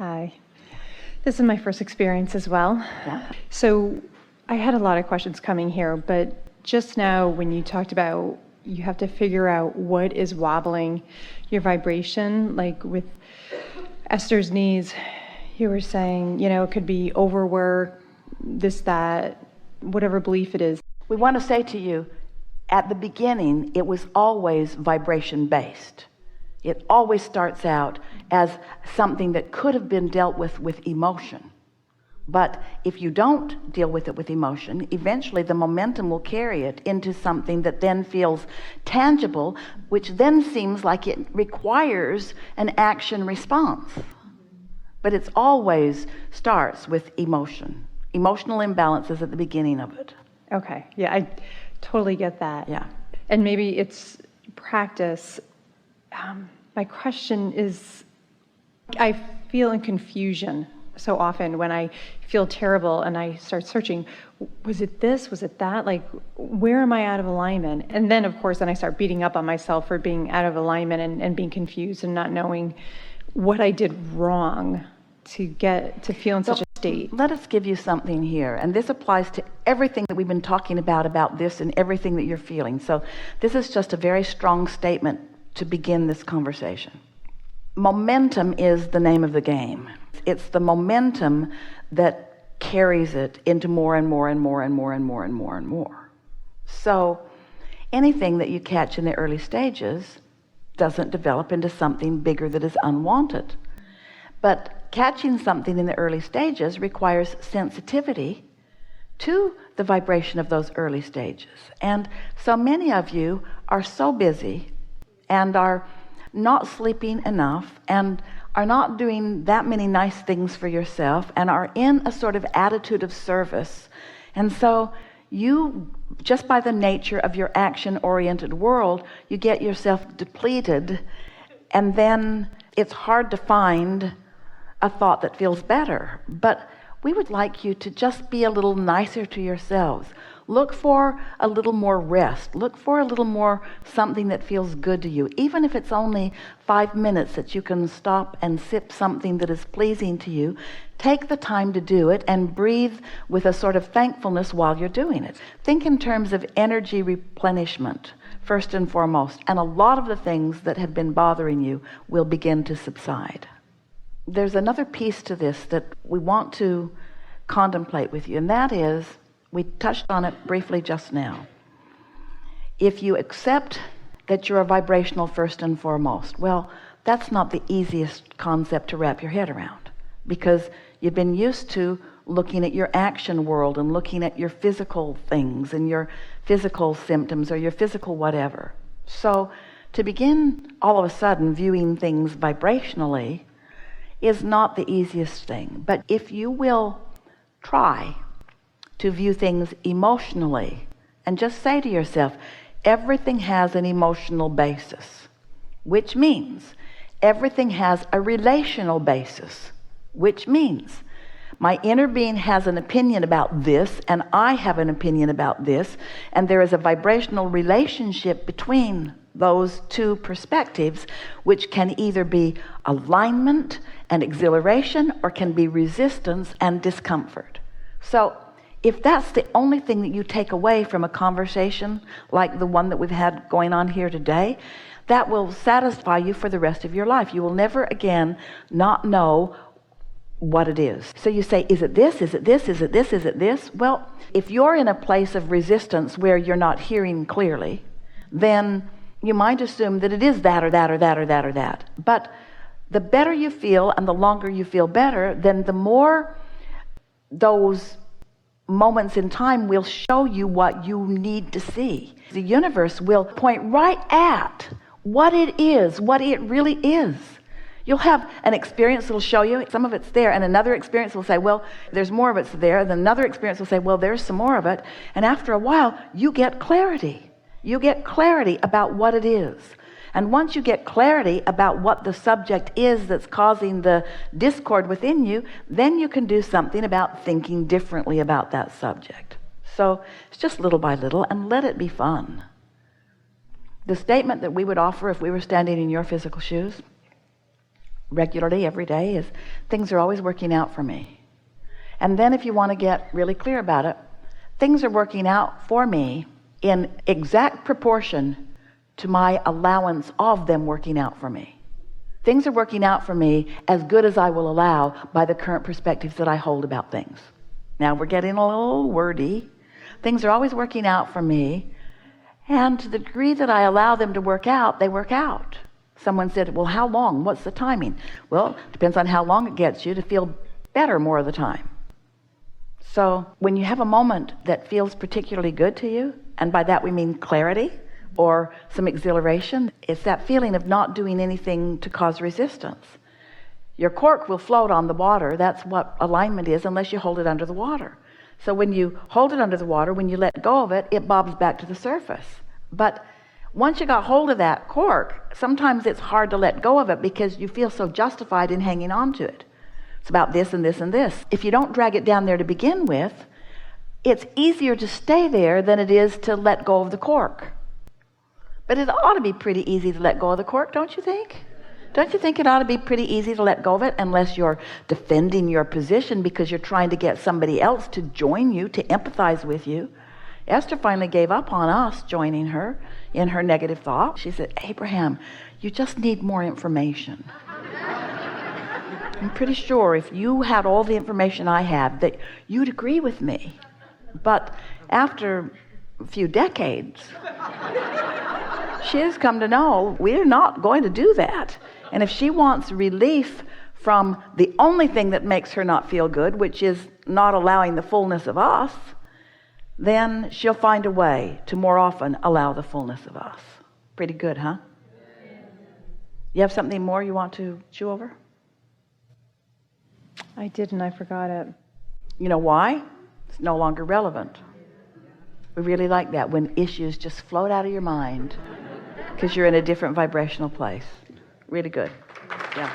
Hi. This is my first experience as well. Yeah. So I had a lot of questions coming here, but just now when you talked about you have to figure out what is wobbling your vibration, like with Esther's knees, you were saying, it could be overwork, this, that, whatever belief it is. We want to say to you, at the beginning, it was always vibration-based. It always starts out as something that could have been dealt with emotion. But if you don't deal with it with emotion, eventually the momentum will carry it into something that then feels tangible, which then seems like it requires an action response. But it always starts with emotion. Emotional imbalances at the beginning of it. Okay. Yeah, I totally get that. Yeah. And maybe it's practice. My question is, I feel in confusion so often when I feel terrible and I start searching, was it this, was it that? Like, where am I out of alignment? And then, of course, then I start beating up on myself for being out of alignment and being confused and not knowing what I did wrong to get to feel in such a state. Let us give you something here, and this applies to everything that we've been talking about this and everything that you're feeling. So this is just a very strong statement to begin this conversation. Momentum is the name of the game. It's the momentum that carries it into more and more and more and more and more and more and more. So anything that you catch in the early stages doesn't develop into something bigger that is unwanted. But catching something in the early stages requires sensitivity to the vibration of those early stages. And so many of you are so busy and are not sleeping enough and are not doing that many nice things for yourself and are in a sort of attitude of service. And so you, just by the nature of your action-oriented world, you get yourself depleted, and then it's hard to find a thought that feels better. But we would like you to just be a little nicer to yourselves. Look for a little more rest. Look for a little more something that feels good to you. Even if it's only 5 minutes that you can stop and sip something that is pleasing to you, take the time to do it and breathe with a sort of thankfulness while you're doing it. Think in terms of energy replenishment, first and foremost, and a lot of the things that have been bothering you will begin to subside. There's another piece to this that we want to contemplate with you, and that is, we touched on it briefly just now. If you accept that you're a vibrational first and foremost, well, that's not the easiest concept to wrap your head around, because you've been used to looking at your action world and looking at your physical things and your physical symptoms or your physical whatever. So to begin all of a sudden viewing things vibrationally is not the easiest thing. But if you will try to view things emotionally and just say to yourself, everything has an emotional basis, which means everything has a relational basis, which means my inner being has an opinion about this and I have an opinion about this, and there is a vibrational relationship between those two perspectives, which can either be alignment and exhilaration or can be resistance and discomfort. So if that's the only thing that you take away from a conversation like the one that we've had going on here today, that will satisfy you for the rest of your life. You will never again not know what it is. So you say, is it this? Is it this? Is it this? Is it this? Well, if you're in a place of resistance where you're not hearing clearly, then you might assume that it is that or that or that or that or that. But the better you feel and the longer you feel better, then the more those moments in time will show you what you need to see. The universe will point right at what it is, what it really is. You'll have an experience that'll show you some of it's there, and another experience will say, well, there's more of it's there. Then another experience will say, well, there's some more of it. And after a while, you get clarity. You get clarity about what it is. And once you get clarity about what the subject is that's causing the discord within you, then you can do something about thinking differently about that subject. So it's just little by little, and let it be fun. The statement that we would offer if we were standing in your physical shoes: regularly every day is things are always working out for me. And then if you want to get really clear about it, things are working out for me in exact proportion to my allowance of them working out for me. Things are working out for me as good as I will allow by the current perspectives that I hold about things. Now we're getting a little wordy. Things are always working out for me, and to the degree that I allow them to work out, they work out. Someone said, well, how long? What's the timing? Well, it depends on how long it gets you to feel better more of the time. So when you have a moment that feels particularly good to you, and by that we mean clarity or some exhilaration, it's that feeling of not doing anything to cause resistance. Your cork will float on the water. That's what alignment is, unless you hold it under the water. So when you hold it under the water, when you let go of it, it bobs back to the surface. But once you got hold of that cork, sometimes it's hard to let go of it because you feel so justified in hanging on to it. It's about this and this and this. If you don't drag it down there to begin with, it's easier to stay there than it is to let go of the cork. But it ought to be pretty easy to let go of the cork, don't you think? Don't you think it ought to be pretty easy to let go of it, unless you're defending your position because you're trying to get somebody else to join you, to empathize with you? Esther finally gave up on us joining her in her negative thought. She said, Abraham, you just need more information. I'm pretty sure if you had all the information I have that you'd agree with me. But after a few decades, she has come to know we're not going to do that. And if she wants relief from the only thing that makes her not feel good, which is not allowing the fullness of us, then she'll find a way to more often allow the fullness of us. Pretty good, huh? You have something more you want to chew over? I did, and I forgot it. You know why? It's no longer relevant. We really like that when issues just float out of your mind because you're in a different vibrational place. Really good. Yeah.